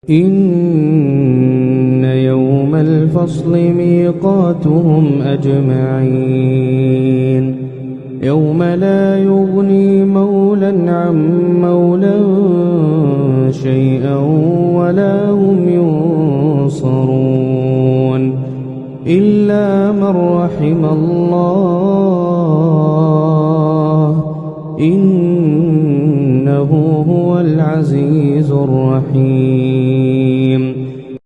إن يوم الفصل ميقاتهم أجمعين يوم لا يغني مولى عن مولى شيئا ولا هم ينصرون إلا من رحم الله إنه هو العزيز الرحيم.